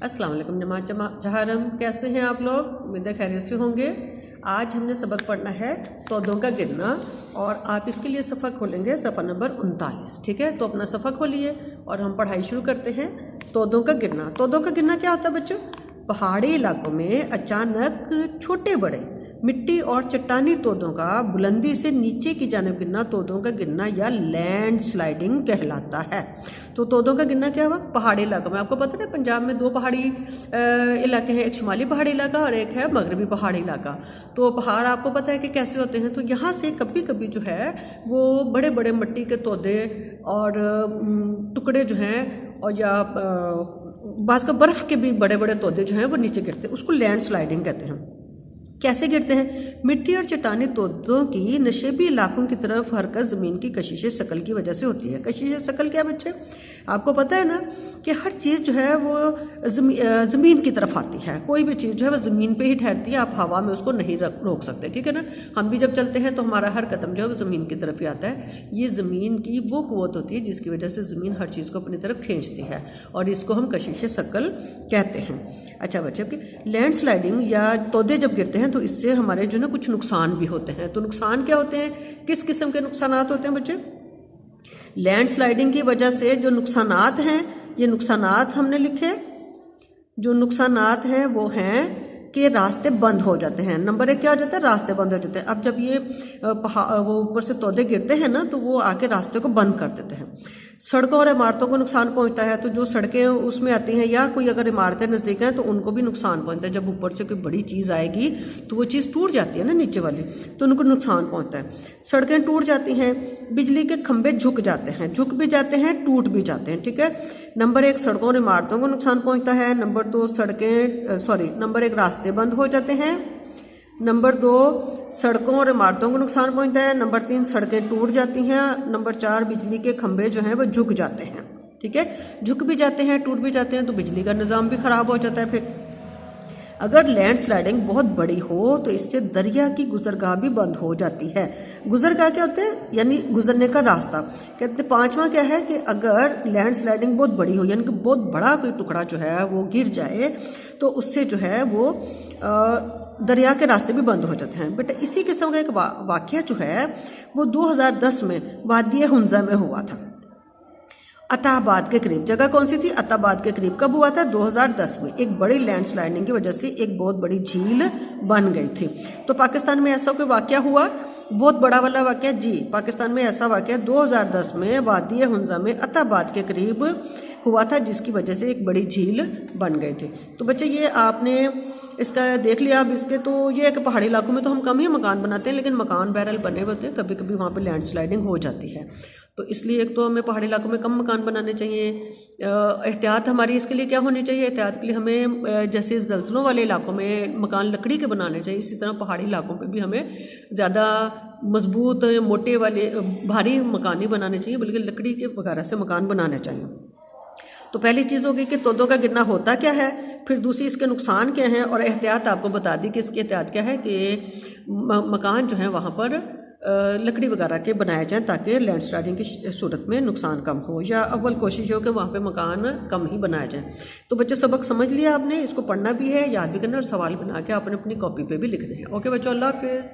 अस्सलाम वालेकुम जमात जहारम, कैसे हैं आप लोग? उम्मीद है खैरियत से होंगे। आज हमने सबक पढ़ना है पौधों का गिरना, और आप इसके लिए सफ़ा खोलेंगे सफ़ा नंबर 39। ठीक है, तो अपना सफ़ा खोलिए और हम पढ़ाई शुरू करते हैं। पौधों का गिरना। पौधों का गिरना क्या होता है बच्चों? पहाड़ी इलाकों में अचानक छोटे बड़े मिट्टी और चट्टानी तोदों का बुलंदी से नीचे की जानिब गिरना तोदों का गिरना या लैंड स्लाइडिंग कहलाता है। तो तोदों का गिरना क्या हुआ? पहाड़ी इलाकों में। आपको पता है पंजाब में दो पहाड़ी इलाके हैं, एक शुमाली पहाड़ी इलाका और एक है मगरबी पहाड़ी इलाका। तो पहाड़ आपको पता है कि कैसे होते हैं। तो यहाँ से कभी कभी जो है वो बड़े बड़े मिट्टी के तोदे और टुकड़े जो हैं, और या बाज़ का बर्फ़ के भी बड़े बड़े तोदे जो हैं वो नीचे गिरते हैं। उसको लैंड स्लाइडिंग कहते हैं। कैसे गिरते हैं? मिट्टी और चट्टानी तोदों की नशेबी इलाकों की तरफ हरकत ज़मीन की कशिश शकल की वजह से होती है। कशिश शकल क्या बच्चे? आपको पता है ना कि हर चीज़ जो है वो ज़मीन की तरफ आती है। कोई भी चीज़ जो है वो ज़मीन पे ही ठहरती है, आप हवा में उसको नहीं रोक सकते। ठीक है ना। हम भी जब चलते हैं तो हमारा हर कदम जो है वो ज़मीन की तरफ ही आता है। ये ज़मीन की वो क़ुव्वत होती है जिसकी वजह से ज़मीन हर चीज़ को अपनी तरफ खींचती है, और इसको हम कशिश शकल कहते हैं। अच्छा बच्चे, लैंड स्लाइडिंग या तोदे जब गिरते हैं तो इससे हमारे जो है कुछ नुकसान भी होते हैं। तो नुकसान क्या होते हैं? किस किस्म के नुकसानात होते हैं बच्चे? लैंड स्लाइडिंग की वजह से जो नुकसानात हैं, ये नुकसानात हमने लिखे। जो नुकसानात हैं वो हैं कि रास्ते बंद हो जाते हैं। नंबर 1 क्या हो जाता है? रास्ते बंद हो जाते हैं। अब जब ये वो ऊपर से तोदे गिरते हैं ना, तो वो आके रास्ते को बंद कर देते हैं। सड़कों और इमारतों को नुकसान पहुंचता है। तो जो सड़कें उसमें आती हैं या कोई अगर इमारतें नज़दीक हैं तो उनको भी नुकसान पहुंचता है। जब ऊपर से कोई बड़ी चीज़ आएगी तो वो चीज़ टूट जाती है ना नीचे वाली, तो उनको नुकसान पहुंचता है। सड़कें टूट जाती हैं, बिजली के खंभे झुक जाते हैं, झुक भी जाते हैं, टूट भी जाते हैं। ठीक है। नंबर 1 सड़कों और इमारतों को नुकसान पहुँचता है। नंबर 1 रास्ते बंद हो जाते हैं। नंबर 2 सड़कों और इमारतों को नुकसान पहुंचता है। नंबर 3 सड़कें टूट जाती हैं। नंबर 4 बिजली के खंभे जो हैं वो झुक जाते हैं। ठीक है, झुक भी जाते हैं, टूट भी जाते हैं, तो बिजली का निज़ाम भी ख़राब हो जाता है। फिर अगर लैंड स्लाइडिंग बहुत बड़ी हो तो इससे दरिया की गुजरगाह भी बंद हो जाती है। गुजरगाह क्या होते हैं? यानी गुजरने का रास्ता। कहते 5वां क्या है कि अगर लैंड स्लाइडिंग बहुत बड़ी हो, यानी कि बहुत बड़ा कोई टुकड़ा जो है वो गिर जाए तो उससे जो है वो दरिया के रास्ते भी बंद हो जाते हैं। बेटा इसी किस्म का एक वाक़या जो है वो 2010 में वादी हुंजा में हुआ था। अताबाद के करीब। जगह कौन सी थी? अताबाद के करीब। कब हुआ था? 2010 में। एक बड़ी लैंड स्लाइडिंग की वजह से एक बहुत बड़ी झील बन गई थी। तो पाकिस्तान में ऐसा कोई वाक़या हुआ, बहुत बड़ा वाला वाक़या? जी, पाकिस्तान में ऐसा वाक़या 2010 में वादी हुंजा में अताबाद के करीब हुआ था, जिसकी वजह से एक बड़ी झील बन गई थी। तो बच्चे ये आपने इसका देख लिया। अब इसके तो ये है कि पहाड़ी इलाकों में तो हम कम ही मकान बनाते हैं, लेकिन मकान बहरहाल बने होते हैं, कभी कभी वहाँ पे लैंड स्लाइडिंग हो जाती है। तो इसलिए एक तो हमें पहाड़ी इलाकों में कम मकान बनाने चाहिए। एहतियात हमारी इसके लिए क्या होनी चाहिए? एहतियात के लिए हमें जैसे ज़लज़लों वाले इलाकों में मकान लकड़ी के बनाने चाहिए, इसी तरह पहाड़ी इलाकों पे भी हमें ज़्यादा मजबूत मोटे वाले भारी मकान नहीं बनाने चाहिए, बल्कि लकड़ी के वगैरह से मकान बनाने चाहिए। तो पहली चीज़ होगी कि तोदों का गिरना होता क्या है, फिर दूसरी इसके नुकसान क्या हैं, और एहतियात आपको बता दी कि इसकी एहतियात क्या है कि मकान जो है वहाँ पर लकड़ी वगैरह के बनाए जाएँ ताकि लैंड स्लाइडिंग की सूरत में नुकसान कम हो, या अव्वल कोशिश हो कि वहाँ पे मकान कम ही बनाए जाएँ। तो बच्चों सबक समझ लिया आपने, इसको पढ़ना भी है, याद भी करना, और सवाल बना के आपने अपनी कॉपी पे भी लिखने हैं। ओके बच्चों, अल्लाह हाफिज़।